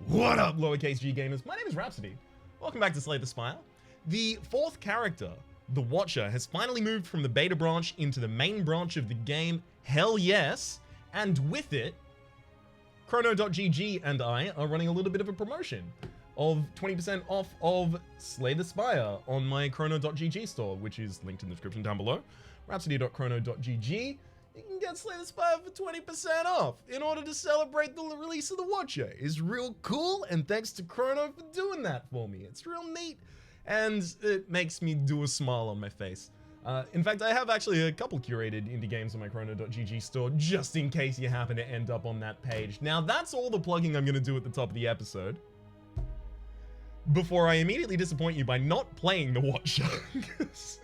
What up, lowercase g gamers? My name is Rhapsody. Welcome back to Slay the Spire. The fourth character, the Watcher, has finally moved from the beta branch into the main branch of the game. Hell yes. And with it, Chrono.gg and I are running a little bit of a promotion of 20% off of Slay the Spire on my Chrono.gg store, which is linked in the description down below. Rhapsody.chrono.gg. You can get Slay the Spire for 20% off in order to celebrate the release of the Watcher. It's real cool, and thanks to Chrono for doing that for me. It's real neat, and it makes me do a smile on my face. In fact, I have actually a couple curated indie games on my Chrono.gg store, just in case you happen to end up on that page. Now, that's all the plugging I'm going to do at the top of the episode, before I immediately disappoint you by not playing the Watcher, because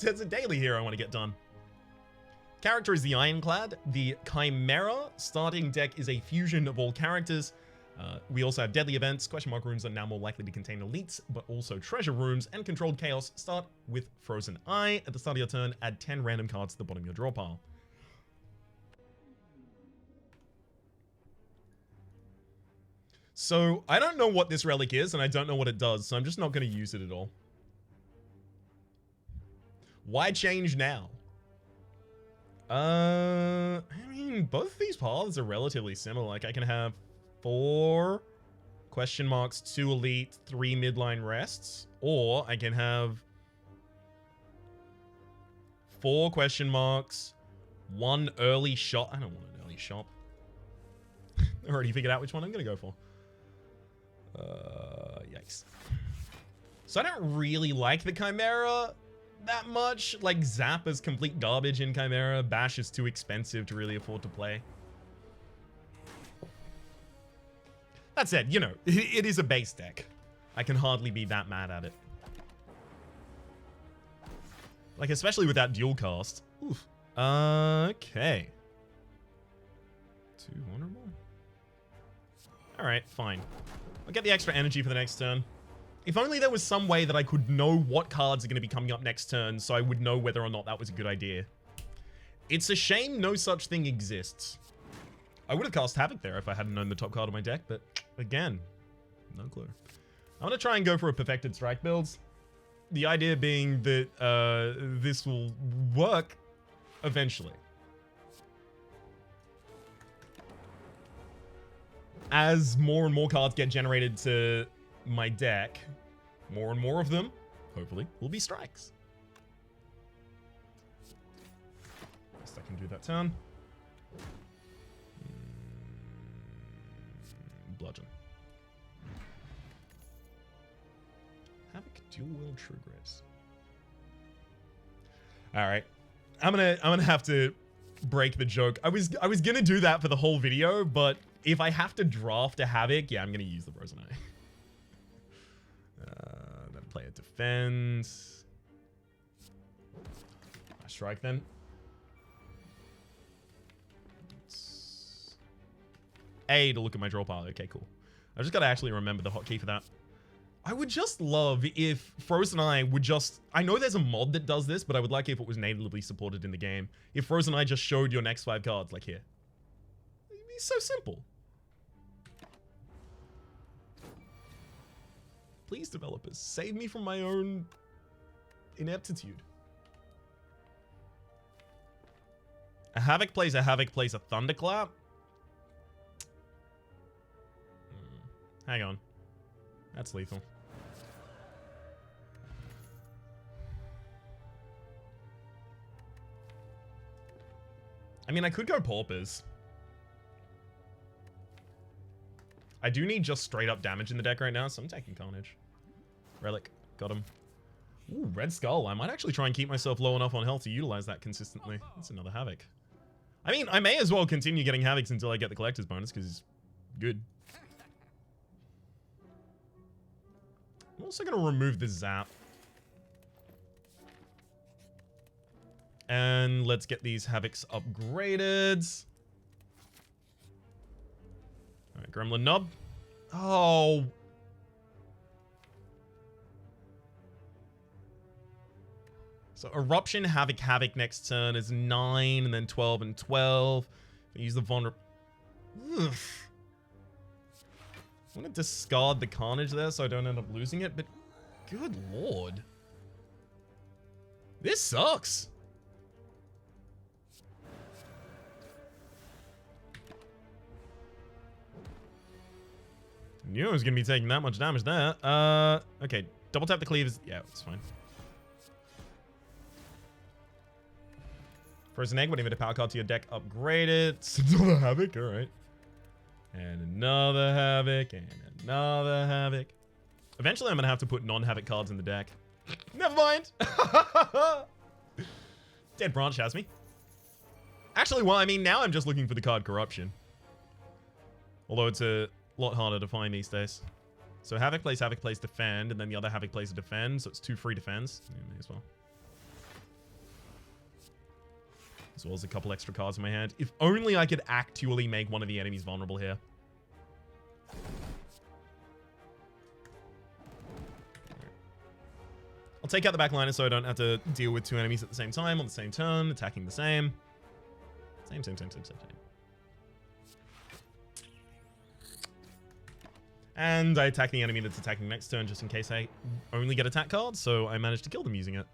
there's a daily here I want to get done. Character is the Ironclad. The Chimera starting deck is a fusion of all characters. We also have deadly events. Question mark rooms are now more likely to contain elites, but also treasure rooms and controlled chaos. Start with Frozen Eye. At the start of your turn, add 10 random cards to the bottom of your draw pile. So I don't know what this relic is, and I don't know what it does, so I'm just not going to use it at all. Why change now? I mean, both of these paths are relatively similar. Like, I can have 4 question marks, 2 elite, 3 midline rests, or I can have 4 question marks, 1 early shot. I don't want an early shot. I already figured out which one I'm gonna go for. Yikes. So I don't really like the Chimera that much. Like, Zap is complete garbage in Chimera. Bash is too expensive to really afford to play. That said, you know, it is a base deck. I can hardly be that mad at it. Like, especially with that dual cast. Oof. Okay. 2 vulnerable. Alright, fine. I'll get the extra energy for the next turn. If only there was some way that I could know what cards are going to be coming up next turn, so I would know whether or not that was a good idea. It's a shame no such thing exists. I would have cast Havoc there if I hadn't known the top card of my deck, but again, no clue. I'm going to try and go for a Perfected Strike build. The idea being that this will work eventually. As more and more cards get generated to my deck, more and more of them, hopefully, will be strikes. Best I can do that turn. Bludgeon. Havoc, dual wield True Grace. All right, I'm gonna have to break the joke. I was gonna do that for the whole video, but if I have to draft a Havoc, yeah, I'm gonna use the Frozen Eye. Then play a defense. I strike then. It's A to look at my draw pile. Okay, cool. I just gotta actually remember the hotkey for that. I would just love if Frozen Eye would just... I know there's a mod that does this, but I would like if it was natively supported in the game. If Frozen Eye just showed your next 5 cards, like here. It'd be so simple. Please, developers, save me from my own ineptitude. A Havoc plays a Thunderclap. Hang on. That's lethal. I mean, I could go Paupers. I do need just straight up damage in the deck right now, so I'm taking Carnage. Relic. Got him. Ooh, Red Skull. I might actually try and keep myself low enough on health to utilize that consistently. That's another Havoc. I mean, I may as well continue getting Havocs until I get the Collector's bonus, because it's good. I'm also going to remove the Zap. And let's get these Havocs upgraded. Alright, Gremlin Nub. Oh. So Eruption, Havoc next turn is 9, and then 12 and 12. I use the vulnerable. I'm gonna discard the Carnage there so I don't end up losing it, but good lord. This sucks. Knew I was gonna be taking that much damage there. Okay, double tap the cleavers. Yeah, it's fine. Frozen Egg, whenever the power card to your deck upgraded. Another Havoc, alright. And another Havoc, and another Havoc. Eventually I'm gonna have to put non-Havoc cards in the deck. Never mind! Dead Branch has me. Actually, well, I mean, now I'm just looking for the card Corruption. Although it's a lot harder to find these days. So Havoc plays Defend, and then the other Havoc plays a Defend, so it's 2 free defense. Yeah, may as well. As well as a couple extra cards in my hand. If only I could actually make one of the enemies vulnerable here. I'll take out the backliner so I don't have to deal with 2 enemies at the same time on the same turn, attacking the same. Same. And I attack the enemy that's attacking next turn just in case I only get attack cards, so I managed to kill them using it.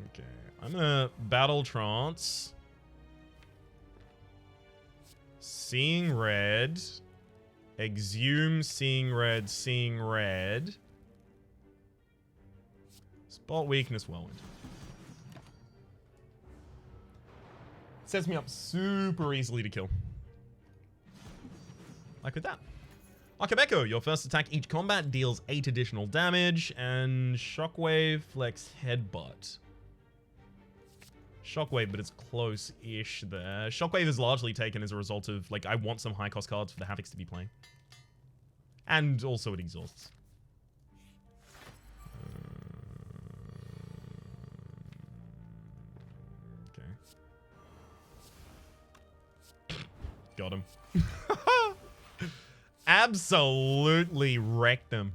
Okay, I'm gonna Battle Trance. Seeing Red. Exhume, Seeing Red. Spot Weakness, Whirlwind. Sets me up super easily to kill. Like with that. Akabeko, your first attack each combat deals 8 additional damage, and Shockwave, Flex, Headbutt. Shockwave, but it's close-ish there. Shockwave is largely taken as a result of, like, I want some high-cost cards for the Havocs to be playing. And also it exhausts. Okay. Got him. Absolutely wrecked them.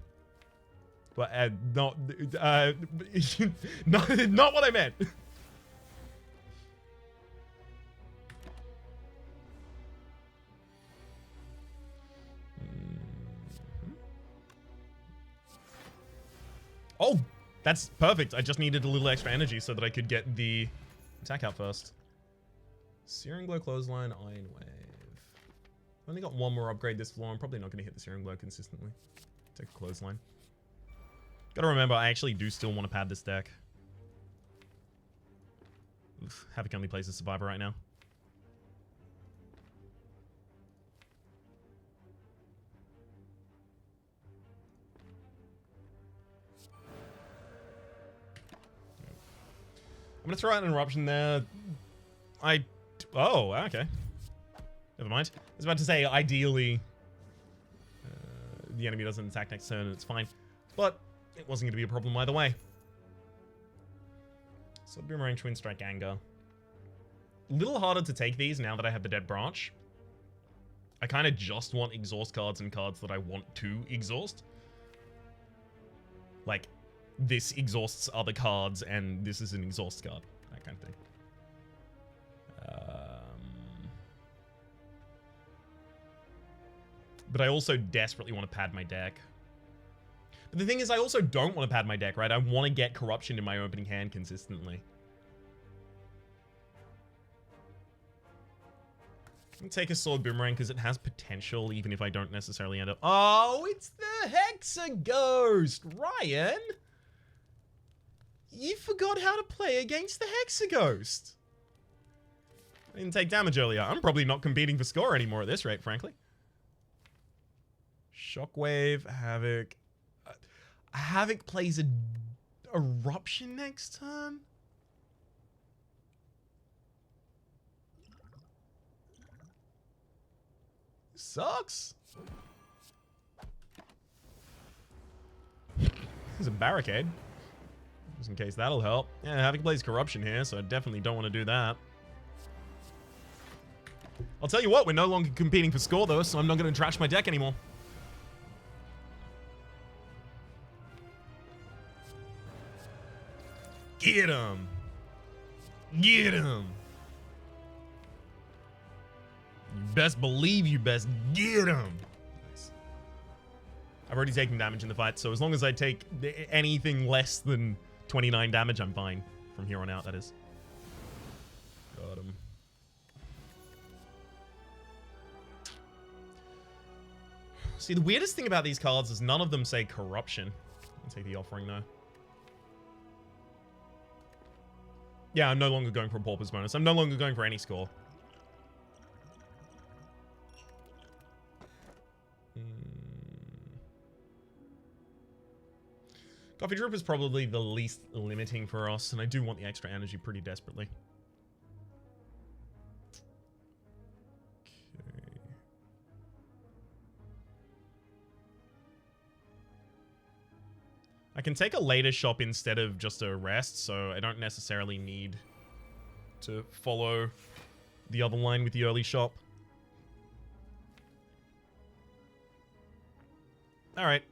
But, not what I meant. Oh, that's perfect. I just needed a little extra energy so that I could get the attack out first. Searing Glow, Clothesline, Iron Wave. I've only got one more upgrade this floor. I'm probably not going to hit the Searing Glow consistently. Take a Clothesline. Gotta remember, I actually do still want to pad this deck. Oof, Havoc only plays a Survivor right now. I'm gonna throw out an Eruption there. Oh, okay. Never mind. I was about to say, ideally, the enemy doesn't attack next turn and it's fine. But it wasn't going to be a problem either way. So Boomerang, Twin Strike, Anger. A little harder to take these now that I have the Dead Branch. I kind of just want exhaust cards and cards that I want to exhaust. Like, this exhausts other cards and this is an exhaust card. That kind of thing. But I also desperately want to pad my deck. But the thing is, I also don't want to pad my deck, right? I want to get Corruption in my opening hand consistently. I'll take a Sword Boomerang because it has potential, even if I don't necessarily end up... Oh, it's the Hexaghost! Ryan! You forgot how to play against the Hexaghost! I didn't take damage earlier. I'm probably not competing for score anymore at this rate, frankly. Shockwave, Havoc. Havoc plays a Eruption next turn? Sucks. There's a Barricade. Just in case that'll help. Yeah, Havoc plays Corruption here, so I definitely don't want to do that. I'll tell you what, we're no longer competing for score though, so I'm not going to trash my deck anymore. Get him! Get him! You best believe you best get him. Nice. I've already taken damage in the fight, so as long as I take anything less than 29 damage, I'm fine. From here on out, that is. Got him. See, the weirdest thing about these cards is none of them say corruption. I'll take the offering, though. Yeah, I'm no longer going for a Pauper's bonus. I'm no longer going for any score. Coffee Drip is probably the least limiting for us, and I do want the extra energy pretty desperately. Okay. I can take a later shop instead of just a rest, so I don't necessarily need to follow the other line with the early shop. Alright.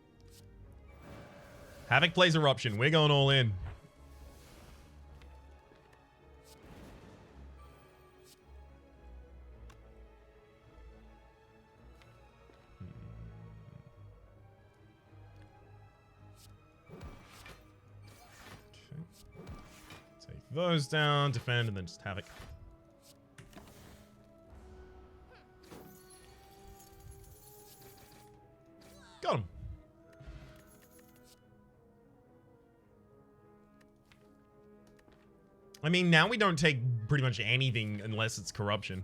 Havoc plays Eruption. We're going all in. Okay. Take those down, defend, and then just Havoc. Got him. I mean, now we don't take pretty much anything unless it's corruption.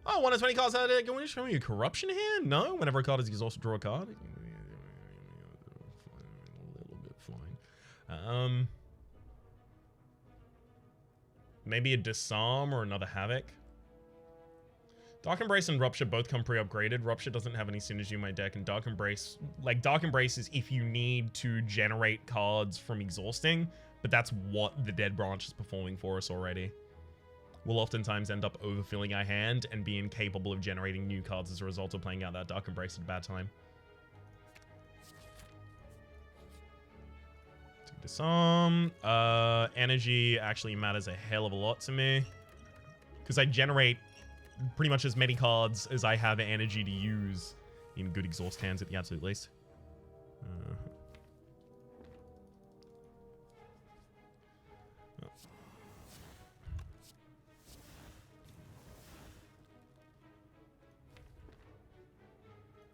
Oh, 1 of 20 cards out of it. Can we show me a corruption here? No. Whenever a card is used, also draw a card. A little bit flying. Maybe a disarm or another havoc. Dark Embrace and Rupture both come pre-upgraded. Rupture doesn't have any synergy in my deck, and Dark Embrace, like Dark Embrace is if you need to generate cards from exhausting. But that's what the Dead Branch is performing for us already. We'll oftentimes end up overfilling our hand and be incapable of generating new cards as a result of playing out that Dark Embrace at a bad time. Take disarm. Energy actually matters a hell of a lot to me. Because I generate pretty much as many cards as I have energy to use in good exhaust hands at the absolute least.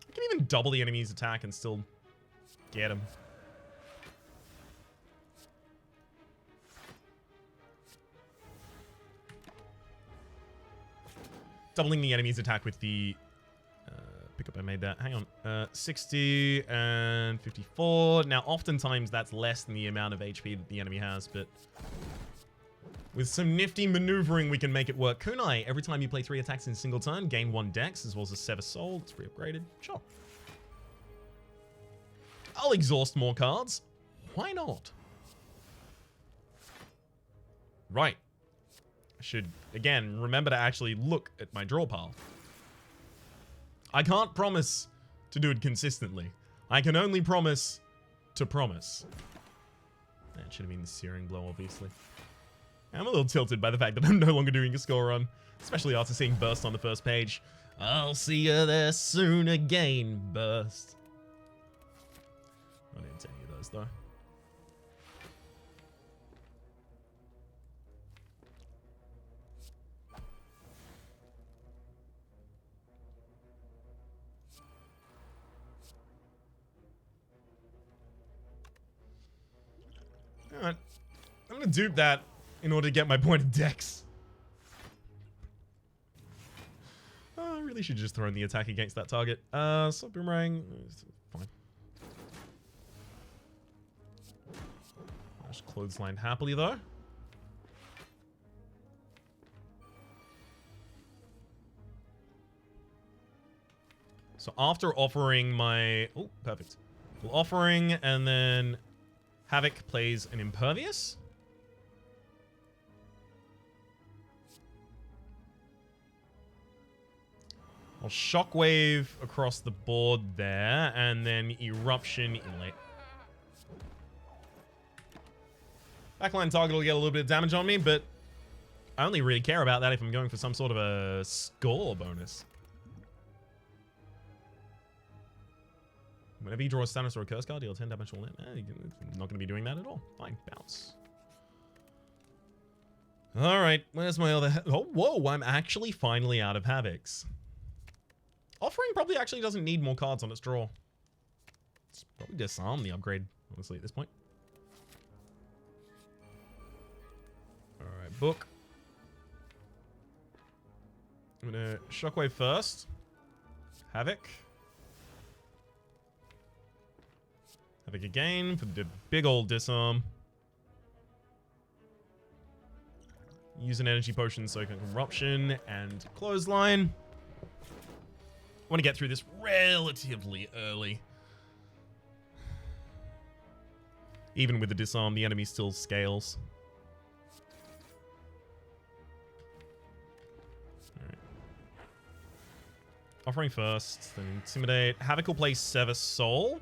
I can even double the enemy's attack and still get him. Doubling the enemy's attack with the pickup I made that. Hang on. 60 and 54. Now, oftentimes that's less than the amount of HP that the enemy has, but with some nifty maneuvering, we can make it work. Kunai, every time you play 3 attacks in a single turn, gain 1 dex, as well as a Sever Soul. It's pre-upgraded. Sure. I'll exhaust more cards. Why not? Right. I should, again, remember to actually look at my draw pile. I can't promise to do it consistently. I can only promise to promise. That should have been the Searing Blow, obviously. I'm a little tilted by the fact that I'm no longer doing a score run, especially after seeing Burst on the first page. I'll see you there soon again, Burst. I didn't take any of those, though. Alright. I'm gonna dupe that in order to get my point of dex. I really should just throw in the attack against that target. So Boomerang. Fine. Just clothesline happily, though. So after offering my... Oh, perfect. Well, offering, and then Havoc plays an Impervious. I'll Shockwave across the board there, and then Eruption Inlet. Backline target will get a little bit of damage on me, but I only really care about that if I'm going for some sort of a score bonus. Whenever you draw a status or a curse card, deal 10 damage all in. You're not going to be doing that at all. Fine, bounce. Alright, where's my other... Oh, whoa, I'm actually finally out of Havocs. Offering probably actually doesn't need more cards on its draw. It's probably disarm the upgrade, honestly, at this point. Alright, book. I'm gonna Shockwave first. Havoc. Havoc again for the big old disarm. Use an energy potion so I can Corruption and Clothesline. I want to get through this relatively early. Even with the disarm, the enemy still scales. Alright. Offering first, then Intimidate. Havoc will play Sever Soul.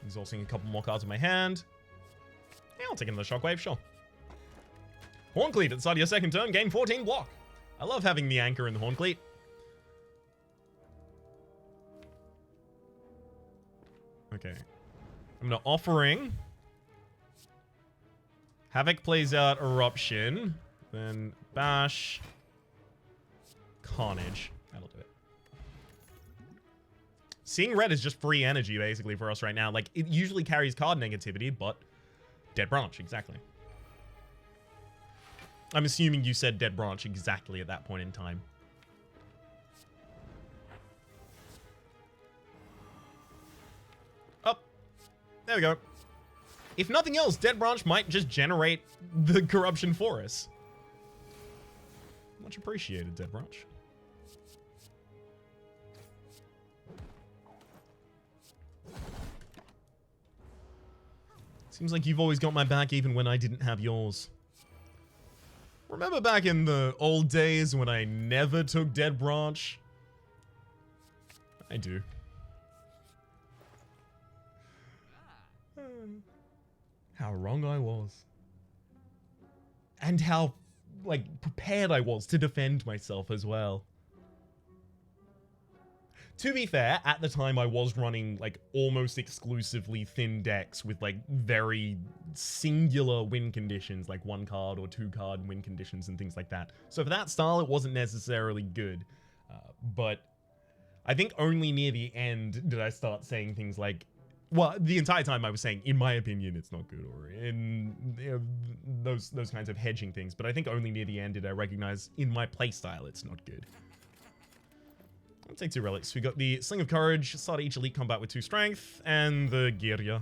Exhausting a couple more cards in my hand. Yeah, I'll take another Shockwave, sure. Horncleat at the start of your second turn, gain 14 block. I love having the anchor in the Horncleat. Okay. I'm gonna Offering. Havoc plays out Eruption. Then Bash. Carnage. That'll do it. Seeing red is just free energy, basically, for us right now. Like, it usually carries card negativity, but... Dead Branch, exactly. I'm assuming you said Dead Branch exactly at that point in time. Oh. There we go. If nothing else, Dead Branch might just generate the corruption for us. Much appreciated, Dead Branch. Seems like you've always got my back even when I didn't have yours. Remember back in the old days when I never took Dead Branch? I do. How wrong I was. And how, like, prepared I was to defend myself as well. To be fair, at the time I was running, like, almost exclusively thin decks with, like, very singular win conditions, like 1 card or 2 card win conditions and things like that. So for that style, it wasn't necessarily good. But I think only near the end did I start saying things like, well, the entire time I was saying, in my opinion, it's not good, or in, you know, those kinds of hedging things. But I think only near the end did I recognize, in my playstyle, it's not good. I'll take 2 relics. We got the Sling of Courage, start each elite combat with 2 strength, and the Girya.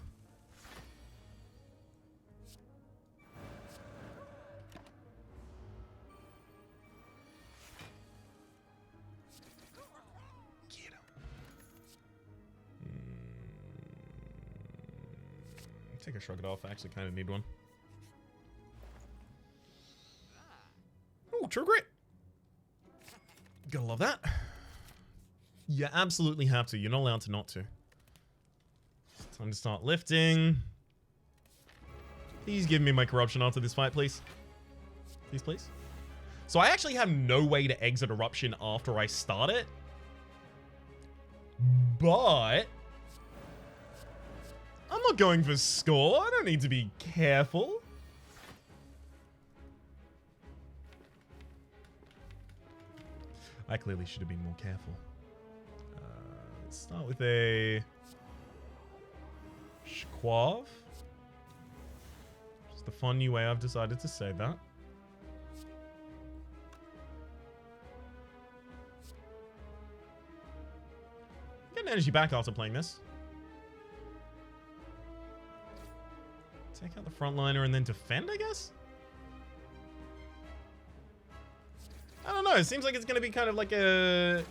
Take a Shrug It Off. I actually kind of need one. Oh, True Grit. Gotta love that. You absolutely have to. You're not allowed to not to. Time to start lifting. Please give me my corruption after this fight, please. Please, please. So I actually have no way to exit Eruption after I start it. But... I'm not going for score. I don't need to be careful. I clearly should have been more careful. Let's start with a Shquav. Just the fun new way I've decided to say that. Get an energy back after playing this. Take out the frontliner and then defend, I guess? I don't know. It seems like it's going to be kind of like a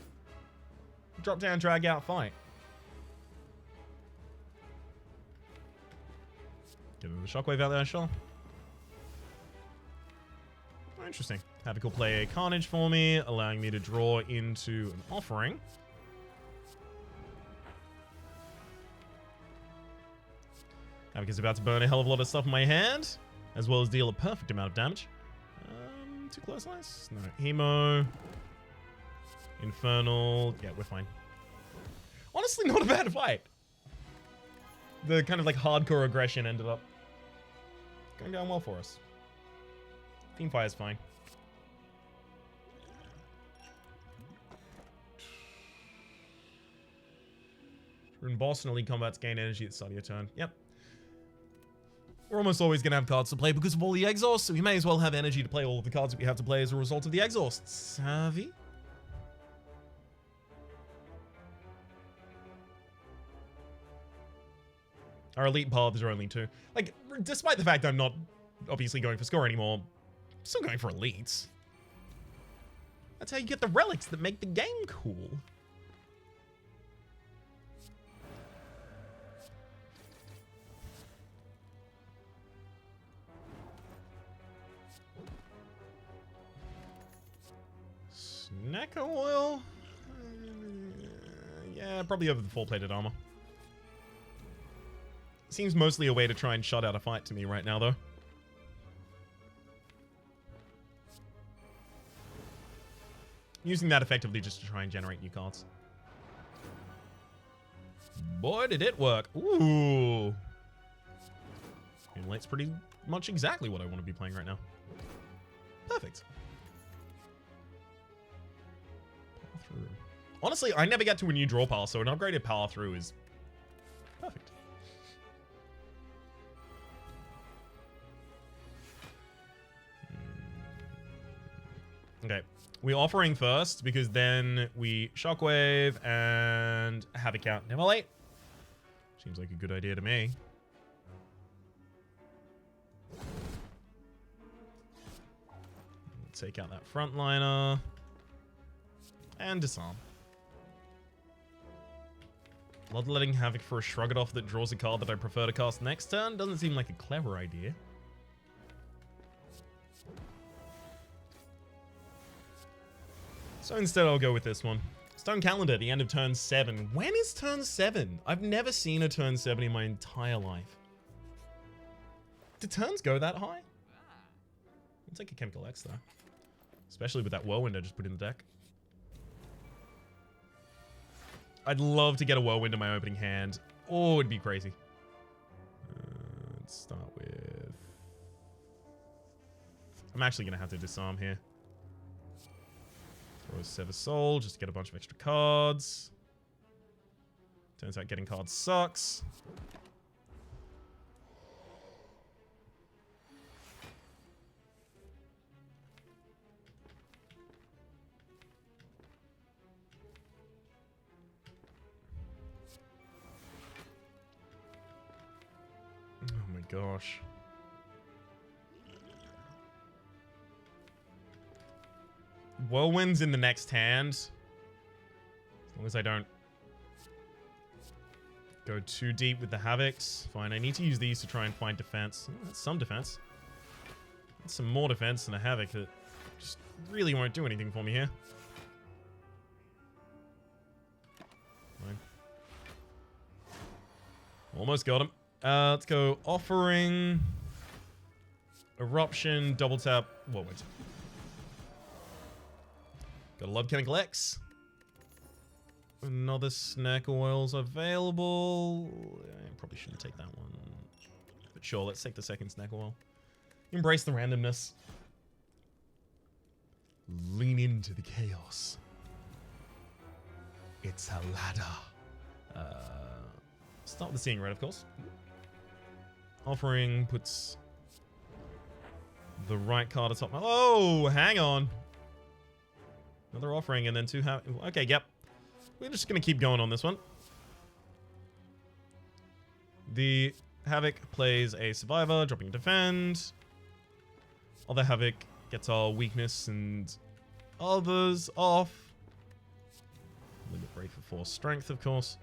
drop down, drag out fight. Get the Shockwave out there, sure. Oh, interesting. Havoc will play a Carnage for me, allowing me to draw into an Offering. Havoc is about to burn a hell of a lot of stuff in my hand, as well as deal a perfect amount of damage. too close, nice. No, Hemo. Infernal. Yeah, we're fine. Honestly, not a bad fight. The kind of like hardcore aggression ended up going down well for us. Team Fire's fine. In boss and elite combats gain energy at the start of your turn. Yep. We're almost always going to have cards to play because of all the exhausts, so we may as well have energy to play all of the cards that we have to play as a result of the exhausts. Savvy? Our elite paths are only 2. Like, despite the fact I'm not obviously going for score anymore, I'm still going for elites. That's how you get the relics that make the game cool. Snacker oil? Yeah, probably over the full-plated armor. Seems mostly a way to try and shut out a fight to me right now, though. Using that effectively just to try and generate new cards. Boy, did it work. Ooh. Emulate's pretty much exactly what I want to be playing right now. Perfect. Power through. Honestly, I never get to a new draw pile, so an upgraded power through is perfect. Okay, we're offering first because then we Shockwave and Havoc out. Never late. Seems like a good idea to me. Take out that frontliner and disarm. Bloodletting Havoc for a Shrug It Off that draws a card that I prefer to cast next turn doesn't seem like a clever idea. So instead, I'll go with this one. Stone Calendar, the end of turn 7. When is turn 7? I've never seen a turn 7 in my entire life. Do turns go that high? I'll take a Chemical X, though. Especially with that Whirlwind I just put in the deck. I'd love to get a Whirlwind in my opening hand. Oh, it'd be crazy. Let's start with... I'm actually going to have to disarm here. Throw a Sever Soul, just to get a bunch of extra cards. Turns out getting cards sucks. Oh my gosh. Whirlwind's in the next hand. As long as I don't go too deep with the Havocs. Fine, I need to use these to try and find defense. Oh, that's some defense. That's some more defense than a Havoc that just really won't do anything for me here. Fine. Almost got him. Let's go Offering. Eruption, double tap. Whoa, wait. Gotta love Chemical X. Another Snack Oils available. I probably shouldn't take that one. But sure, let's take the second Snack Oil. Embrace the randomness. Lean into the chaos. It's a ladder. Start with the Seeing Red, of course. Offering puts the right card atop my... Oh, hang on. Another Offering and then 2 okay, yep. We're just going to keep going on this one. The Havoc plays a Survivor, dropping Defend. Other Havoc gets our Weakness and others off. Limit Break for 4 Strength, of course.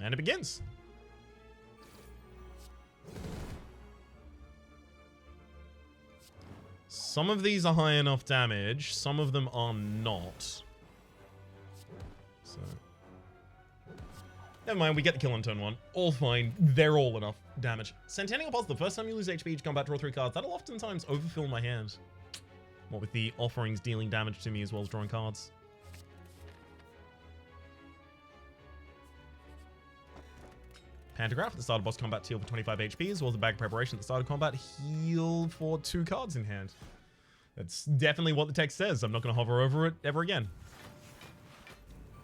And it begins. Some of these are high enough damage, some of them are not. So Never mind, we get the kill on turn 1. All fine. They're all enough damage. Centennial Pulse, the first time you lose HP each combat, draw 3 cards. That'll oftentimes overfill my hand. What with the offerings dealing damage to me as well as drawing cards. Pantograph at the start of boss combat, heal for 25 HP, as well as a bag of preparation at the start of combat, heal for 2 cards in hand. That's definitely what the text says. I'm not going to hover over it ever again.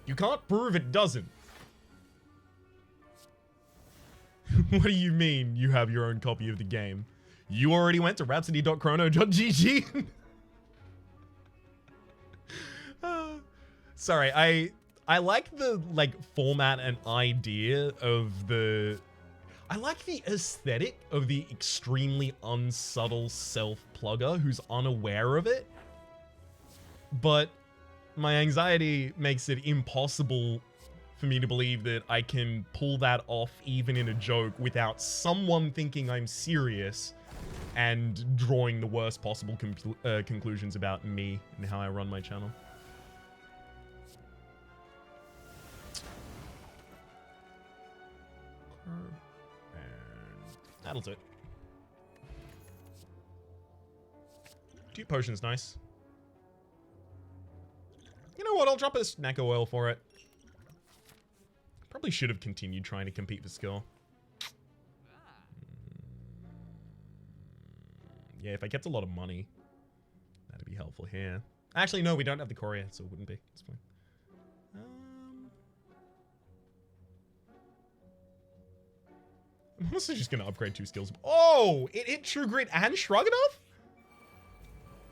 You can't prove it doesn't. What do you mean you have your own copy of the game? You already went to rhapsody.chrono.gg? Sorry, I like the format and idea of the... I like the aesthetic of the extremely unsubtle self-plugger who's unaware of it. But my anxiety makes it impossible for me to believe that I can pull that off even in a joke without someone thinking I'm serious and drawing the worst possible conclusions about me and how I run my channel. And that'll do it. Dupe potion's nice. You know what? I'll drop a snack oil for it. Probably should have continued trying to compete for skill. Yeah, if I kept a lot of money, that'd be helpful here. Actually, no, we don't have the core yet, so it wouldn't be. It's fine. I'm honestly just gonna upgrade 2 skills. Oh, it hit True Grit and Stroganoff?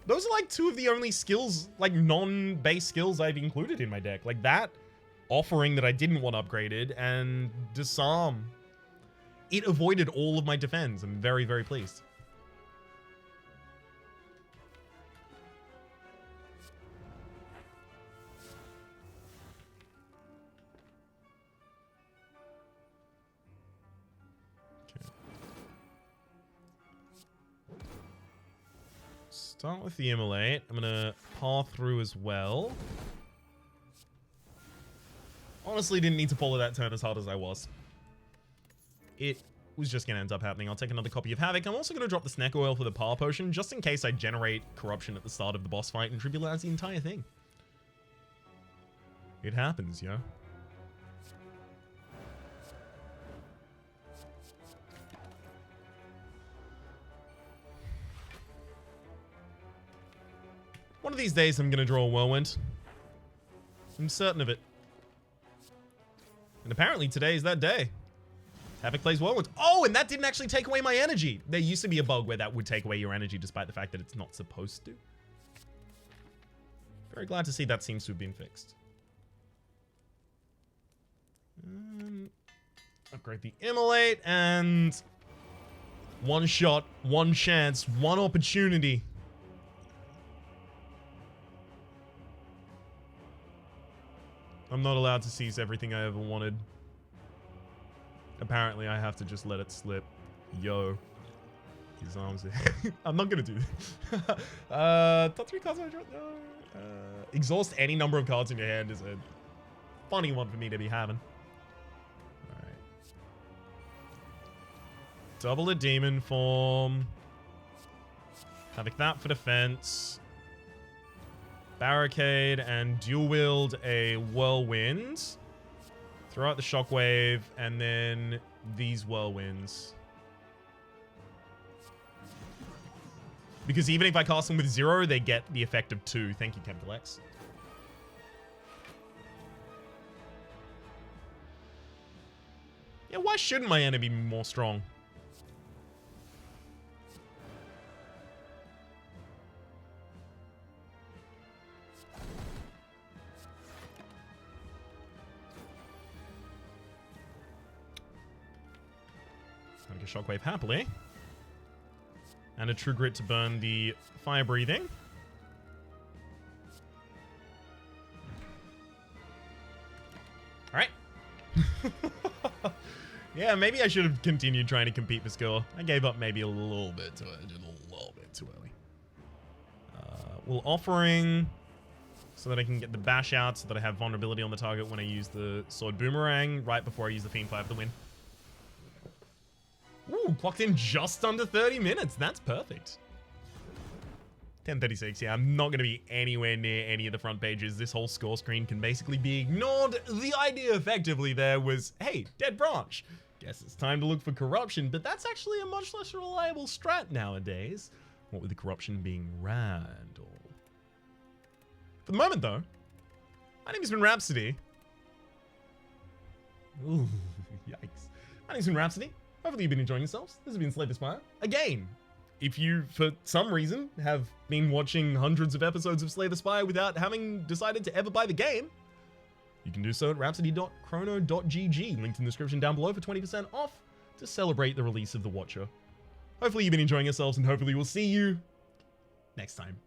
Those are like 2 of the only skills, like non-base skills I've included in my deck. Like that offering that I didn't want upgraded, and Disarm. It avoided all of my defense. I'm very, very pleased. Okay. Start with the Immolate. I'm gonna paw through as well. Honestly, didn't need to follow that turn as hard as I was. It was just going to end up happening. I'll take another copy of Havoc. I'm also going to drop the Snack Oil for the Power Potion, just in case I generate Corruption at the start of the boss fight and trivialize the entire thing. It happens, yo. One of these days, I'm going to draw a Whirlwind. I'm certain of it. And apparently today is that day. Havoc plays Whirlwind. Oh, and that didn't actually take away my energy. There used to be a bug where that would take away your energy despite the fact that it's not supposed to. Very glad to see that seems to have been fixed. Upgrade the Immolate and... one shot, one chance, one opportunity. I'm not allowed to seize everything I ever wanted. Apparently, I have to just let it slip. Yo. His arms are... I'm not gonna do this. Top 3 cards I draw? No. Exhaust any number of cards in your hand is a funny one for me to be having. Alright. Double a demon form. Havoc that for defense. Barricade and dual wield a Whirlwind. Throw out the Shockwave and then these Whirlwinds. Because even if I cast them with 0, they get the effect of 2. Thank you, Chemical X. Yeah, why shouldn't my enemy be more strong? A Shockwave happily. And a True Grit to burn the fire breathing. Alright. Yeah, maybe I should have continued trying to compete for skill. I gave up maybe a little bit too early. We'll offering so that I can get the bash out, so that I have vulnerability on the target when I use the sword boomerang right before I use the Fiend 5 to win. Ooh, clocked in just under 30 minutes. That's perfect. 10:36. Yeah, I'm not going to be anywhere near any of the front pages. This whole score screen can basically be ignored. The idea effectively there was, hey, dead branch. Guess it's time to look for corruption, but that's actually a much less reliable strat nowadays. What with the corruption being Randall. For the moment, though, my name has been Rhapsody. Ooh, yikes. My name's been Rhapsody. Hopefully you've been enjoying yourselves. This has been Slay the Spire. Again, if you, for some reason, have been watching hundreds of episodes of Slay the Spire without having decided to ever buy the game, you can do so at rhapsody.chrono.gg, linked in the description down below for 20% off to celebrate the release of The Watcher. Hopefully you've been enjoying yourselves, and hopefully we'll see you next time.